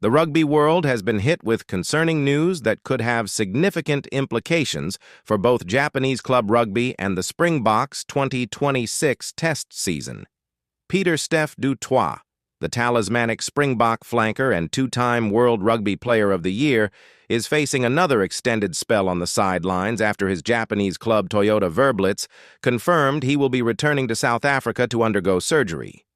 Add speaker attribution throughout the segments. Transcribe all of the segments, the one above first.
Speaker 1: The rugby world has been hit with concerning news that could have significant implications for both Japanese club rugby and the Springboks 2026 test season. Pieter-Steph du Toit, the talismanic Springbok flanker and two-time World Rugby Player of the Year, is facing another extended spell on the sidelines after his Japanese club Toyota Verblitz confirmed he will be returning to South Africa to undergo surgery.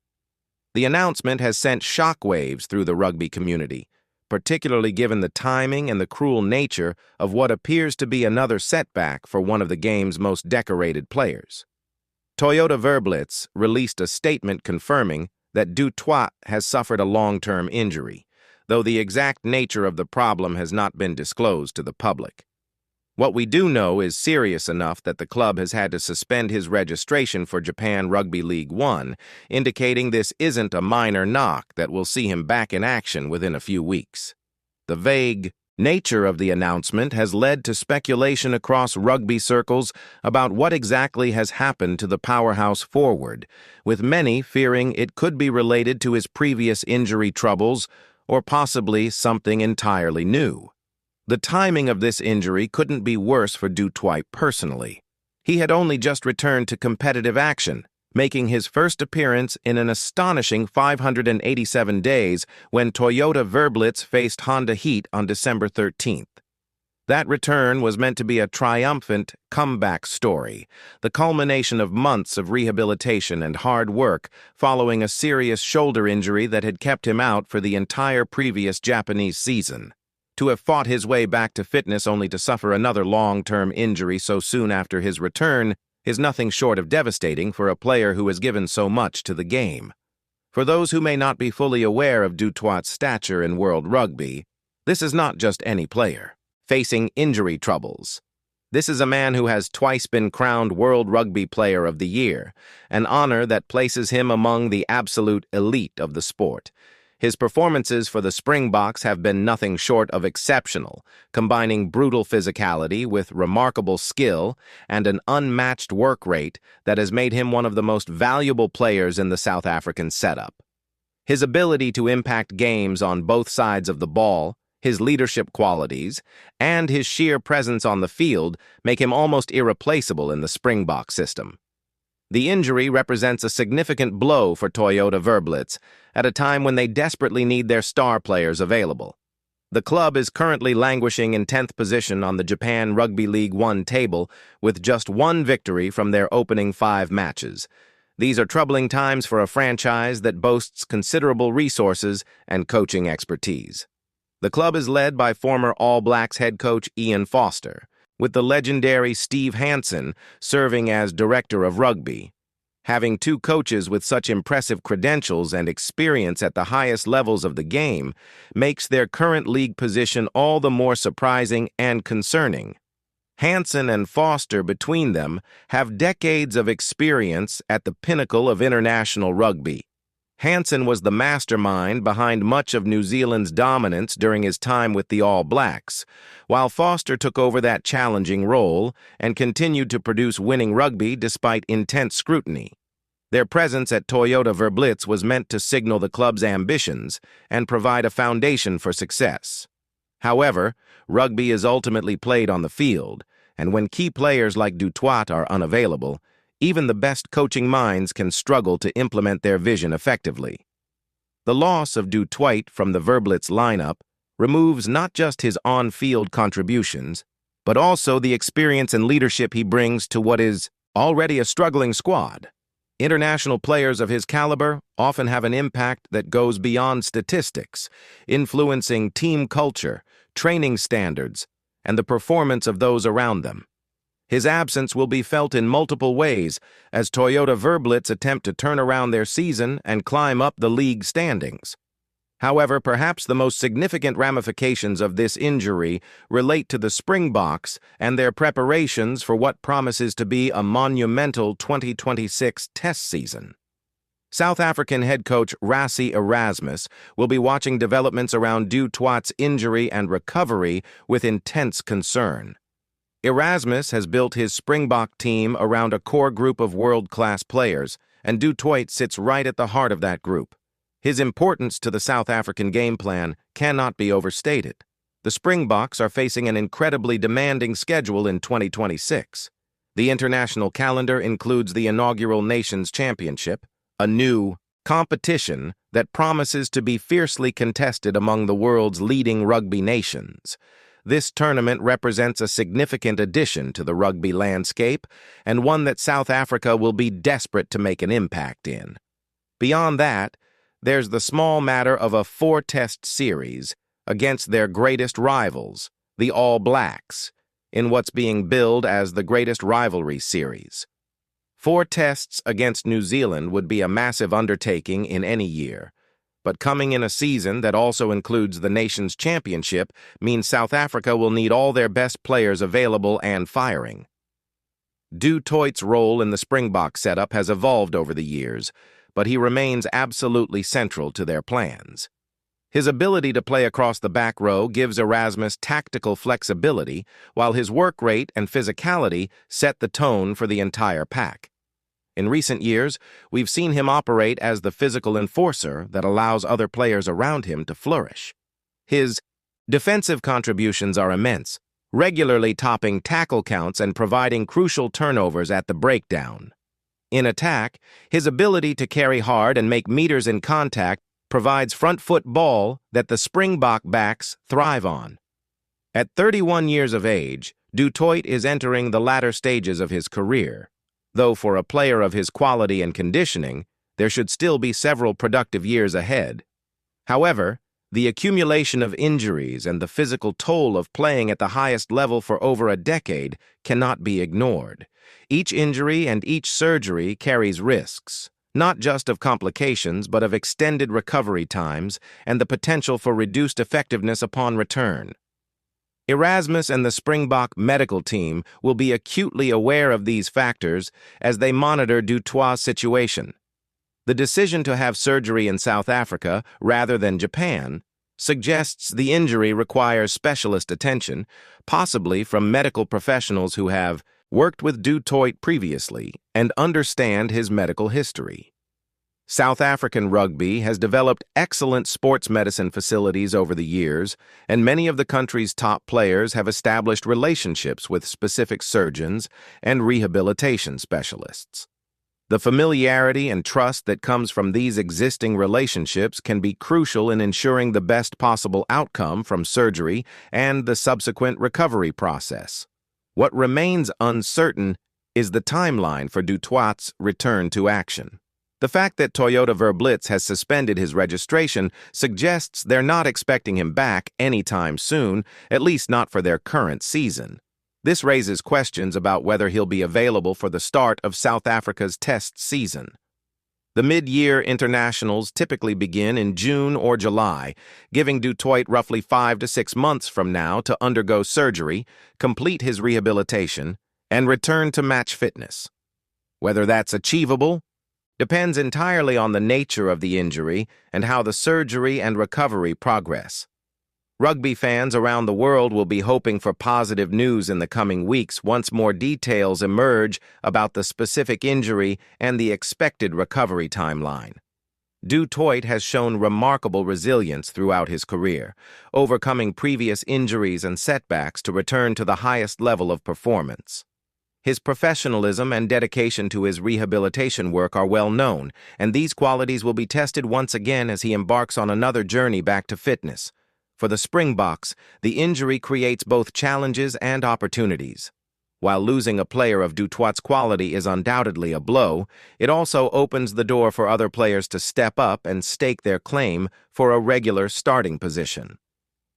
Speaker 1: The announcement has sent shockwaves through the rugby community, particularly given the timing and the cruel nature of what appears to be another setback for one of the game's most decorated players. Toyota Verblitz released a statement confirming that du Toit has suffered a long-term injury, though the exact nature of the problem has not been disclosed to the public. What we do know is serious enough that the club has had to suspend his registration for Japan Rugby League One, indicating this isn't a minor knock that will see him back in action within a few weeks. The vague nature of the announcement has led to speculation across rugby circles about what exactly has happened to the powerhouse forward, with many fearing it could be related to his previous injury troubles or possibly something entirely new. The timing of this injury couldn't be worse for du Toit personally. He had only just returned to competitive action, making his first appearance in an astonishing 587 days when Toyota Verblitz faced Honda Heat on December 13th. That return was meant to be a triumphant comeback story, the culmination of months of rehabilitation and hard work following a serious shoulder injury that had kept him out for the entire previous Japanese season. To have fought his way back to fitness only to suffer another long-term injury so soon after his return is nothing short of devastating for a player who has given so much to the game. For those who may not be fully aware of du Toit's stature in world rugby, this is not just any player facing injury troubles. This is a man who has twice been crowned World Rugby Player of the Year, an honor that places him among the absolute elite of the sport. His performances for the Springboks have been nothing short of exceptional, combining brutal physicality with remarkable skill and an unmatched work rate that has made him one of the most valuable players in the South African setup. His ability to impact games on both sides of the ball, his leadership qualities, and his sheer presence on the field make him almost irreplaceable in the Springbok system. The injury represents a significant blow for Toyota Verblitz at a time when they desperately need their star players available. The club is currently languishing in 10th position on the Japan Rugby League One table with just one victory from their opening 5 matches. These are troubling times for a franchise that boasts considerable resources and coaching expertise. The club is led by former All Blacks head coach Ian Foster, with the legendary Steve Hansen serving as director of rugby. Having 2 coaches with such impressive credentials and experience at the highest levels of the game makes their current league position all the more surprising and concerning. Hansen and Foster between them have decades of experience at the pinnacle of international rugby. Hansen was the mastermind behind much of New Zealand's dominance during his time with the All Blacks, while Foster took over that challenging role and continued to produce winning rugby despite intense scrutiny. Their presence at Toyota Verblitz was meant to signal the club's ambitions and provide a foundation for success. However, rugby is ultimately played on the field, and when key players like du Toit are unavailable, even the best coaching minds can struggle to implement their vision effectively. The loss of du Toit from the Verblitz lineup removes not just his on-field contributions, but also the experience and leadership he brings to what is already a struggling squad. International players of his caliber often have an impact that goes beyond statistics, influencing team culture, training standards, and the performance of those around them. His absence will be felt in multiple ways as Toyota Verblitz attempt to turn around their season and climb up the league standings. However, perhaps the most significant ramifications of this injury relate to the Springboks and their preparations for what promises to be a monumental 2026 test season. South African head coach Rassie Erasmus will be watching developments around du Toit's injury and recovery with intense concern. Erasmus has built his Springbok team around a core group of world-class players, and du Toit sits right at the heart of that group. His importance to the South African game plan cannot be overstated. The Springboks are facing an incredibly demanding schedule in 2026. The international calendar includes the inaugural Nations Championship, a new competition that promises to be fiercely contested among the world's leading rugby nations. This tournament represents a significant addition to the rugby landscape and one that South Africa will be desperate to make an impact in. Beyond that, there's the small matter of a 4-test series against their greatest rivals, the All Blacks, in what's being billed as the greatest rivalry series. 4 tests against New Zealand would be a massive undertaking in any year, but coming in a season that also includes the Nations Championship means South Africa will need all their best players available and firing. Toit's role in the Springbok setup has evolved over the years, but he remains absolutely central to their plans. His ability to play across the back row gives Erasmus tactical flexibility, while his work rate and physicality set the tone for the entire pack. In recent years, we've seen him operate as the physical enforcer that allows other players around him to flourish. His defensive contributions are immense, regularly topping tackle counts and providing crucial turnovers at the breakdown. In attack, his ability to carry hard and make meters in contact provides front-foot ball that the Springbok backs thrive on. At 31 years of age, toit is entering the latter stages of his career, though for a player of his quality and conditioning, there should still be several productive years ahead. However, the accumulation of injuries and the physical toll of playing at the highest level for over a decade cannot be ignored. Each injury and each surgery carries risks, not just of complications, but of extended recovery times and the potential for reduced effectiveness upon return. Erasmus and the Springbok medical team will be acutely aware of these factors as they monitor toit's situation. The decision to have surgery in South Africa rather than Japan suggests the injury requires specialist attention, possibly from medical professionals who have worked with toit previously and understand his medical history. South African rugby has developed excellent sports medicine facilities over the years, and many of the country's top players have established relationships with specific surgeons and rehabilitation specialists. The familiarity and trust that comes from these existing relationships can be crucial in ensuring the best possible outcome from surgery and the subsequent recovery process. What remains uncertain is the timeline for toit's return to action. The fact that Toyota Verblitz has suspended his registration suggests they're not expecting him back anytime soon, at least not for their current season. This raises questions about whether he'll be available for the start of South Africa's test season. The mid-year internationals typically begin in June or July, giving toit roughly 5 to 6 months from now to undergo surgery, complete his rehabilitation, and return to match fitness. Whether that's achievable depends entirely on the nature of the injury and how the surgery and recovery progress. Rugby fans around the world will be hoping for positive news in the coming weeks once more details emerge about the specific injury and the expected recovery timeline. Toit has shown remarkable resilience throughout his career, overcoming previous injuries and setbacks to return to the highest level of performance. His professionalism and dedication to his rehabilitation work are well known, and these qualities will be tested once again as he embarks on another journey back to fitness. For the Springboks, the injury creates both challenges and opportunities. While losing a player of toit's quality is undoubtedly a blow, it also opens the door for other players to step up and stake their claim for a regular starting position.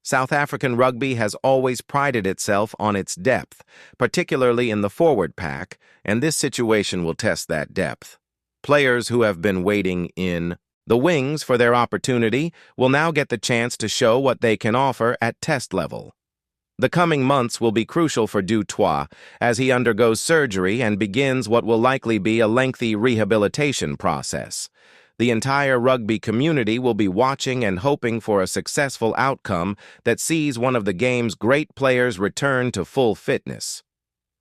Speaker 1: South African rugby has always prided itself on its depth, particularly in the forward pack, and this situation will test that depth. Players who have been waiting in the wings for their opportunity will now get the chance to show what they can offer at test level. The coming months will be crucial for toit as he undergoes surgery and begins what will likely be a lengthy rehabilitation process. The entire rugby community will be watching and hoping for a successful outcome that sees one of the game's great players return to full fitness.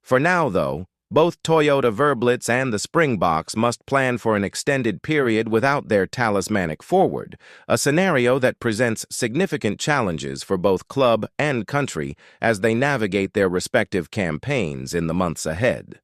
Speaker 1: For now, though, Both Toyota Verblitz and the Springboks must plan for an extended period without their talismanic forward, a scenario that presents significant challenges for both club and country as they navigate their respective campaigns in the months ahead.